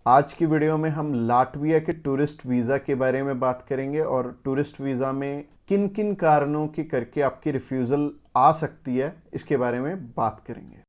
आज की वीडियो में हम लाटविया के टूरिस्ट वीज़ा के बारे में बात करेंगे और टूरिस्ट वीज़ा में किन किन कारणों के करके आपकी रिफ्यूज़ल आ सकती है, इसके बारे में बात करेंगे।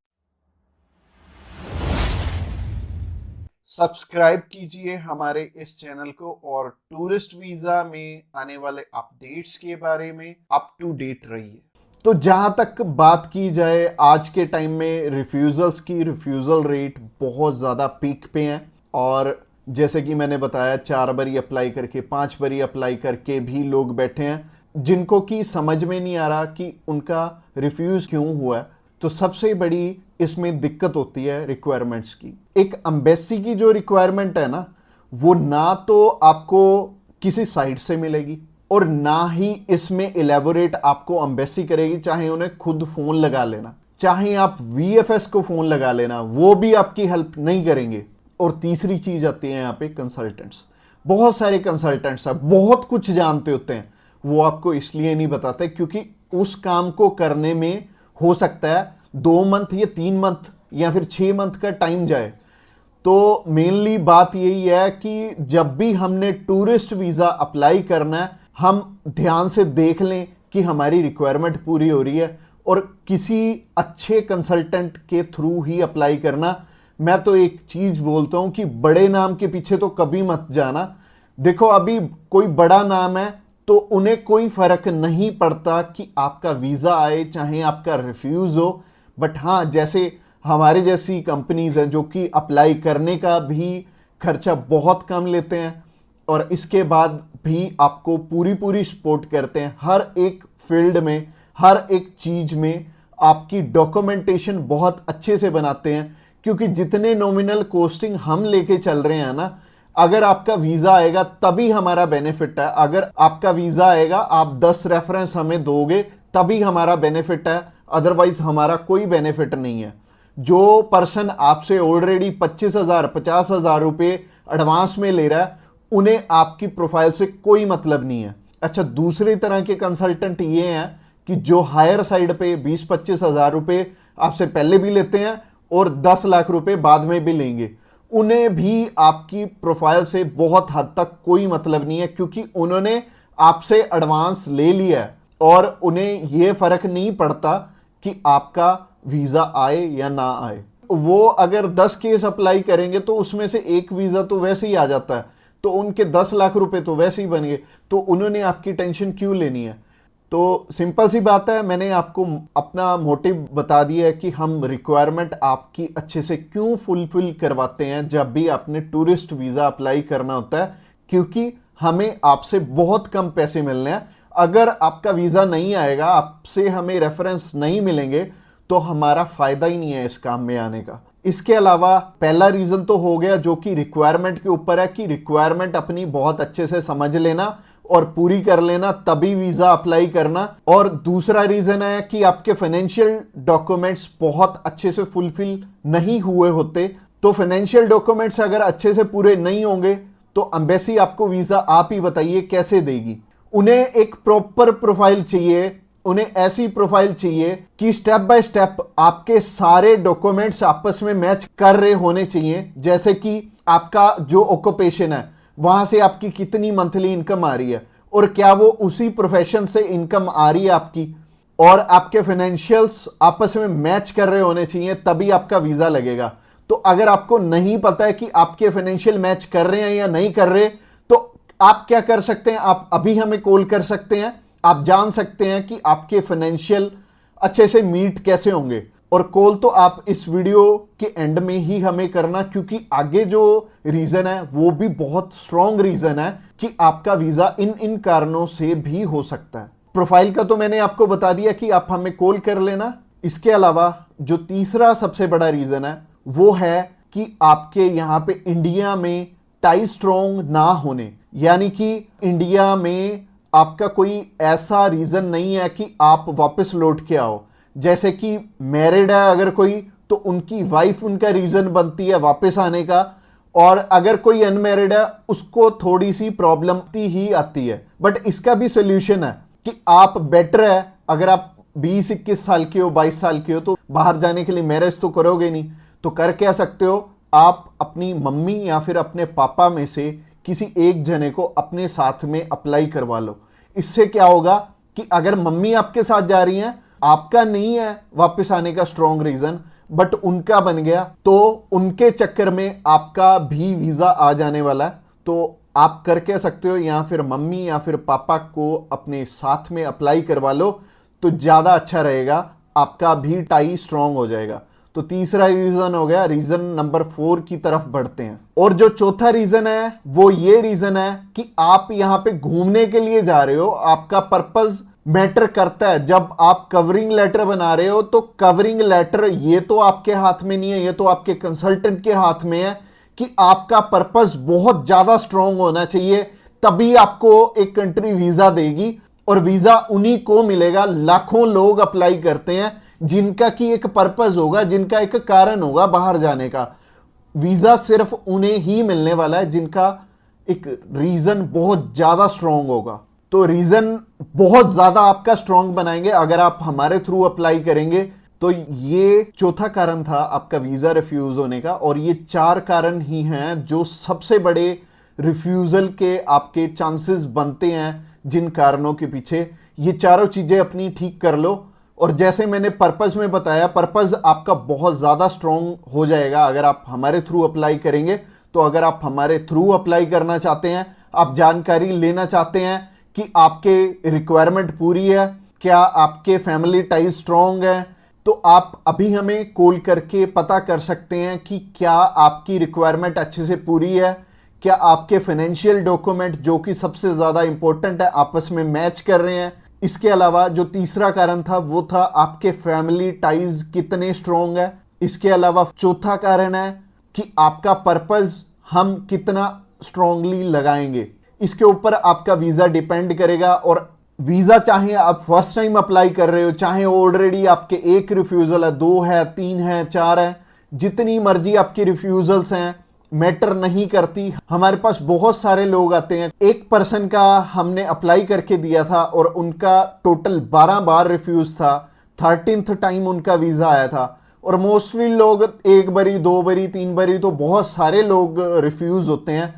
सब्सक्राइब कीजिए हमारे इस चैनल को और टूरिस्ट वीज़ा में आने वाले अपडेट्स के बारे में अप टू डेट रहिए। तो जहां तक बात की जाए आज के टाइम में रिफ्यूज़ल्स की, रिफ्यूज़ल रेट बहुत ज़्यादा पीक पे हैं और जैसे कि मैंने बताया 4 बारी अप्लाई करके 5 बारी अप्लाई करके भी लोग बैठे हैं जिनको कि समझ में नहीं आ रहा कि उनका रिफ्यूज़ क्यों हुआ है। तो सबसे बड़ी इसमें दिक्कत होती है रिक्वायरमेंट्स की। एक एम्बेसी की जो रिक्वायरमेंट है ना, वो ना तो आपको किसी साइट से मिलेगी और ना ही इसमें इलेबोरेट आपको एम्बेसी करेगी। चाहे उन्हें खुद फोन लगा लेना, चाहे आप वीएफएस को फोन लगा लेना, वो भी आपकी हेल्प नहीं करेंगे। और तीसरी चीज आती है यहाँ पे कंसल्टेंट्स। बहुत सारे कंसल्टेंट्स हैं, बहुत कुछ जानते होते हैं, वो आपको इसलिए नहीं बताते क्योंकि उस काम को करने में हो सकता है 2 मंथ या 3 मंथ या फिर 6 मंथ का टाइम जाए। तो मेनली बात यही है कि जब भी हमने टूरिस्ट वीजा अप्लाई करना है, हम ध्यान से देख लें कि हमारी रिक्वायरमेंट पूरी हो रही है और किसी अच्छे कंसल्टेंट के थ्रू ही अप्लाई करना। मैं तो एक चीज बोलता हूं कि बड़े नाम के पीछे तो कभी मत जाना। देखो अभी कोई बड़ा नाम है तो उन्हें कोई फर्क नहीं पड़ता कि आपका वीजा आए चाहे आपका रिफ्यूज हो। बट हाँ, जैसे हमारे जैसी कंपनीज हैं जो कि अप्लाई करने का भी खर्चा बहुत कम लेते हैं और इसके बाद भी आपको पूरी पूरी सपोर्ट करते हैं हर एक फील्ड में, हर एक चीज में आपकी डॉक्यूमेंटेशन बहुत अच्छे से बनाते हैं। क्योंकि जितने नॉमिनल कोस्टिंग हम लेके चल रहे हैं ना, अगर आपका वीजा आएगा तभी हमारा बेनिफिट है। अगर आपका वीजा आएगा, आप 10 रेफरेंस हमें दोगे तभी हमारा बेनिफिट है, अदरवाइज हमारा कोई बेनिफिट नहीं है। जो पर्सन आपसे ऑलरेडी 25,000 50,000 रुपए एडवांस में ले रहा है, उन्हें आपकी प्रोफाइल से कोई मतलब नहीं है। अच्छा, दूसरी तरह के कंसल्टेंट ये हैं कि जो हायर साइड पे 20-25,000 रुपए आपसे पहले भी लेते हैं और 10 लाख रुपए बाद में भी लेंगे। उन्हें भी आपकी प्रोफाइल से बहुत हद तक कोई मतलब नहीं है क्योंकि उन्होंने आपसे एडवांस ले लिया है और उन्हें यह फर्क नहीं पड़ता कि आपका वीजा आए या ना आए। वो अगर 10 केस अप्लाई करेंगे तो उसमें से एक वीजा तो वैसे ही आ जाता है, तो उनके 10 लाख रुपए तो वैसे ही बन गए। तो उन्होंने आपकी टेंशन क्यों लेनी है? तो सिंपल सी बात है, मैंने आपको अपना मोटिव बता दिया है कि हम रिक्वायरमेंट आपकी अच्छे से क्यों फुलफिल करवाते हैं जब भी आपने टूरिस्ट वीजा अप्लाई करना होता है। क्योंकि हमें आपसे बहुत कम पैसे मिलने हैं। अगर आपका वीजा नहीं आएगा, आपसे हमें रेफरेंस नहीं मिलेंगे, तो हमारा फायदा ही नहीं है इस काम में आने का। इसके अलावा पहला रीजन तो हो गया जो कि रिक्वायरमेंट के ऊपर है कि रिक्वायरमेंट अपनी बहुत अच्छे से समझ लेना और पूरी कर लेना, तभी वीजा अप्लाई करना। और दूसरा रीजन है कि आपके फाइनेंशियल डॉक्यूमेंट्स बहुत अच्छे से फुलफिल नहीं हुए होते। तो फाइनेंशियल डॉक्यूमेंट्स अगर अच्छे से पूरे नहीं होंगे तो एम्बेसी आपको वीजा, आप ही बताइए, कैसे देगी? उन्हें एक प्रॉपर प्रोफाइल चाहिए, उन्हें ऐसी प्रोफाइल चाहिए कि स्टेप बाय स्टेप आपके सारे डॉक्यूमेंट्स आपस में मैच कर रहे होने चाहिए। जैसे कि आपका जो ऑक्यूपेशन है, वहां से आपकी कितनी मंथली इनकम आ रही है और क्या वो उसी प्रोफेशन से इनकम आ रही है आपकी, और आपके फाइनेंशियल्स आपस में मैच कर रहे होने चाहिए, तभी आपका वीजा लगेगा। तो अगर आपको नहीं पता है कि आपके फाइनेंशियल मैच कर रहे हैं या नहीं कर रहे, तो आप क्या कर सकते हैं, आप अभी हमें कॉल कर सकते हैं। आप जान सकते हैं कि आपके फाइनेंशियल अच्छे से मीट कैसे होंगे। और कॉल तो आप इस वीडियो के एंड में ही हमें करना, क्योंकि आगे जो रीजन है वो भी बहुत स्ट्रॉन्ग रीजन है कि आपका वीजा इन इन कारणों से भी हो सकता है। प्रोफाइल का तो मैंने आपको बता दिया कि आप हमें कॉल कर लेना। इसके अलावा जो तीसरा सबसे बड़ा रीजन है वो है कि आपके यहां पे इंडिया में टाई स्ट्रॉन्ग ना होने, यानी कि इंडिया में आपका कोई ऐसा रीजन नहीं है कि आप वापस लौट के आओ। जैसे कि मैरिड है अगर कोई, तो उनकी वाइफ उनका रीजन बनती है वापस आने का, और अगर कोई अनमैरिड है उसको थोड़ी सी प्रॉब्लम ही आती है। बट इसका भी सोल्यूशन है कि आप बेटर है, अगर आप 20-21 साल के हो, 22 साल के हो, तो बाहर जाने के लिए मैरिज तो करोगे नहीं, तो कर क्या सकते हो, आप अपनी मम्मी या फिर अपने पापा में से किसी एक जने को अपने साथ में अप्लाई करवा लो। इससे क्या होगा कि अगर मम्मी आपके साथ जा रही हैं, आपका नहीं है वापस आने का स्ट्रॉन्ग रीजन, बट उनका बन गया, तो उनके चक्कर में आपका भी वीजा आ जाने वाला है। तो आप कर क्या सकते हो, या फिर मम्मी या फिर पापा को अपने साथ में अप्लाई करवा लो, तो ज्यादा अच्छा रहेगा, आपका भी टाई स्ट्रॉन्ग हो जाएगा। तो तीसरा रीजन हो गया। रीजन नंबर 4 की तरफ बढ़ते हैं। और जो चौथा रीजन है वो ये रीजन है कि आप यहां पे घूमने के लिए जा रहे हो, आपका पर्पस मैटर करता है। जब आप कवरिंग लेटर बना रहे हो तो कवरिंग लेटर ये तो आपके हाथ में नहीं है, ये तो आपके कंसल्टेंट के हाथ में है कि आपका पर्पस बहुत ज्यादा स्ट्रांग होना चाहिए, तभी आपको एक कंट्री वीजा देगी। और वीजा उन्हीं को मिलेगा, लाखों लोग अप्लाई करते हैं जिनका की एक पर्पस होगा, जिनका एक कारण होगा बाहर जाने का। वीजा सिर्फ उन्हें ही मिलने वाला है जिनका एक रीजन बहुत ज्यादा स्ट्रांग होगा। तो रीजन बहुत ज्यादा आपका स्ट्रांग बनाएंगे अगर आप हमारे थ्रू अप्लाई करेंगे। तो ये चौथा कारण था आपका वीजा रिफ्यूज होने का। और ये 4 कारण ही हैं जो सबसे बड़े रिफ्यूजल के आपके चांसेस बनते हैं। जिन कारणों के पीछे ये चारों चीजें अपनी ठीक कर लो, और जैसे मैंने पर्पस में बताया, पर्पस आपका बहुत ज्यादा स्ट्रांग हो जाएगा अगर आप हमारे थ्रू अप्लाई करेंगे। तो अगर आप हमारे थ्रू अप्लाई करना चाहते हैं, आप जानकारी लेना चाहते हैं कि आपके रिक्वायरमेंट पूरी है, क्या आपके फैमिली टाइज स्ट्रांग है, तो आप अभी हमें कॉल करके पता कर सकते हैं कि क्या आपकी रिक्वायरमेंट अच्छे से पूरी है, क्या आपके फाइनेंशियल डॉक्यूमेंट जो कि सबसे ज्यादा इंपॉर्टेंट है आपस में मैच कर रहे हैं। इसके अलावा जो तीसरा कारण था वो था आपके फैमिली टाइज कितने स्ट्रांग है। इसके अलावा चौथा कारण है कि आपका पर्पस हम कितना स्ट्रांगली लगाएंगे। इसके ऊपर आपका वीजा डिपेंड करेगा। और वीजा चाहे आप फर्स्ट टाइम अप्लाई कर रहे हो, चाहे ऑलरेडी आपके 1 रिफ्यूजल है, 2 है, 3 है, 4 है, जितनी मर्जी आपकी रिफ्यूजल्स हैं, मैटर नहीं करती। हमारे पास बहुत सारे लोग आते हैं। एक पर्सन का हमने अप्लाई करके दिया था और उनका टोटल 12 बार रिफ्यूज था, 13th टाइम उनका वीजा आया था। और मोस्टली लोग 1 बारी, 2 बारी, 3 बारी, तो बहुत सारे लोग रिफ्यूज होते हैं।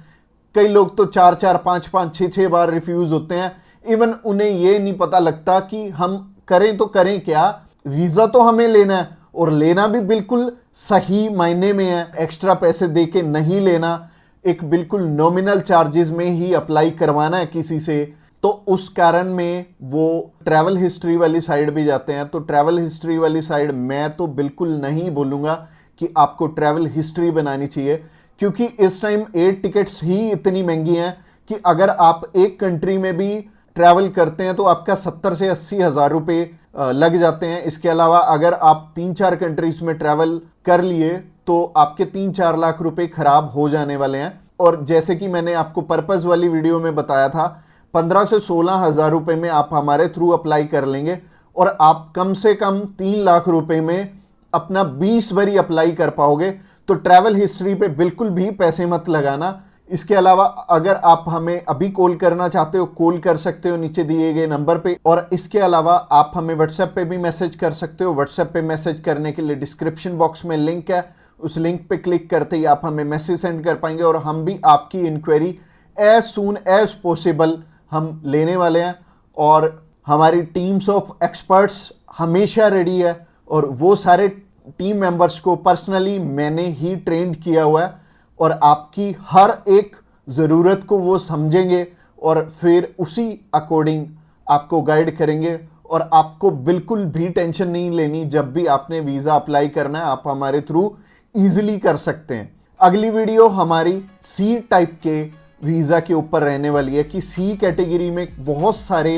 कई लोग तो 4-4, 5-5, 6-6 बार रिफ्यूज होते हैं। इवन उन्हें ये नहीं पता लगता कि हम करें तो करें क्या। वीजा तो हमें लेना है, और लेना भी बिल्कुल सही मायने में है, एक्स्ट्रा पैसे दे के नहीं लेना, एक बिल्कुल नॉमिनल चार्जेस में ही अप्लाई करवाना है किसी से। तो उस कारण में वो ट्रैवल हिस्ट्री वाली साइड भी जाते हैं। तो ट्रैवल हिस्ट्री वाली साइड मैं तो बिल्कुल नहीं बोलूंगा कि आपको ट्रैवल हिस्ट्री बनानी चाहिए, क्योंकि इस टाइम एयर टिकट्स ही इतनी महंगी हैं कि अगर आप एक कंट्री में भी ट्रैवल करते हैं तो आपका 70 से 80 हज़ार रुपये लग जाते हैं। इसके अलावा अगर आप 3-4 कंट्रीज में ट्रैवल कर लिए तो आपके 3-4 लाख रुपए खराब हो जाने वाले हैं। और जैसे कि मैंने आपको पर्पस वाली वीडियो में बताया था, 15 से 16 हज़ार रुपये में आप हमारे थ्रू अप्लाई कर लेंगे और आप कम से कम 3 लाख रुपए में अपना 20 बारी अप्लाई कर पाओगे। तो ट्रैवल हिस्ट्री पे बिल्कुल भी पैसे मत लगाना। इसके अलावा अगर आप हमें अभी कॉल करना चाहते हो, कॉल कर सकते हो नीचे दिए गए नंबर पे। और इसके अलावा आप हमें व्हाट्सएप पे भी मैसेज कर सकते हो। व्हाट्सएप पे मैसेज करने के लिए डिस्क्रिप्शन बॉक्स में लिंक है, उस लिंक पे क्लिक करते ही आप हमें मैसेज सेंड कर पाएंगे और हम भी आपकी inquiry as soon as possible हम लेने वाले हैं। और हमारी टीम्स ऑफ एक्सपर्ट्स हमेशा रेडी है, और वो सारे टीम मेंबर्स को पर्सनली मैंने ही ट्रेंड किया हुआ है, और आपकी हर एक ज़रूरत को वो समझेंगे और फिर उसी अकॉर्डिंग आपको गाइड करेंगे। और आपको बिल्कुल भी टेंशन नहीं लेनी, जब भी आपने वीज़ा अप्लाई करना है आप हमारे थ्रू ईजिली कर सकते हैं। अगली वीडियो हमारी सी टाइप के वीज़ा के ऊपर रहने वाली है कि सी कैटेगरी में बहुत सारे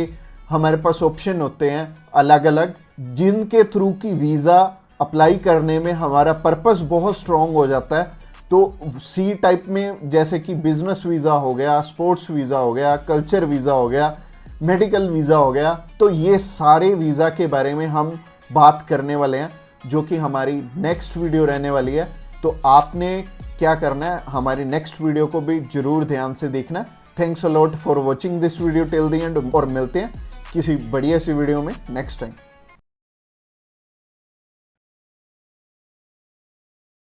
हमारे पास ऑप्शन होते हैं अलग अलग, जिनके थ्रू की वीज़ा अप्लाई करने में हमारा पर्पस बहुत स्ट्रॉन्ग हो जाता है। तो सी टाइप में जैसे कि बिजनेस वीज़ा हो गया, स्पोर्ट्स वीज़ा हो गया, कल्चर वीज़ा हो गया, मेडिकल वीज़ा हो गया, तो ये सारे वीज़ा के बारे में हम बात करने वाले हैं, जो कि हमारी नेक्स्ट वीडियो रहने वाली है। तो आपने क्या करना है, हमारी नेक्स्ट वीडियो को भी जरूर ध्यान से देखना। Thanks a lot for watching this video till the end, और मिलते हैं किसी बढ़िया सी वीडियो में नेक्स्ट टाइम।